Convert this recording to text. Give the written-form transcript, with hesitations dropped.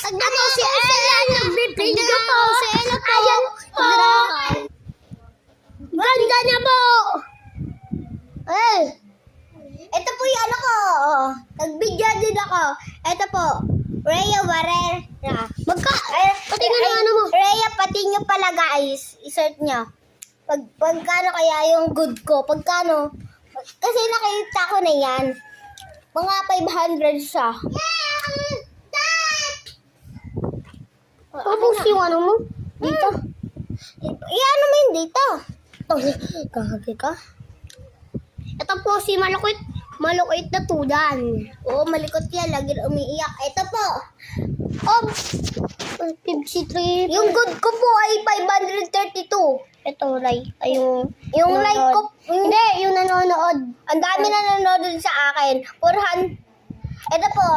Tignan mo si Ella, nagbibideo po. Si Ella po. Ayan po. Ganda na po. Ito po yung ano ko. Nag-video din ako. Ito po. Rhea Barrera. Patingin na ano mo. Rhea, pati nyo pala guys. I-search nyo. Pagkano kaya yung good ko? Pagkano? Kasi nakita ko na yan. Mga 500 siya. Tapos yung ano mo? Dito. Iano mo yun dito. Gagagi ka. Ito po si Malukit. Malukit na tudan. Oo, malikot yan. Lagi na umiiyak. Ito po. 53. Yung good ko po ay 532. Ito, like, ay yung like ko. Hindi, yung nanonood. Ang dami na nanonood sa akin. 400. Ito po.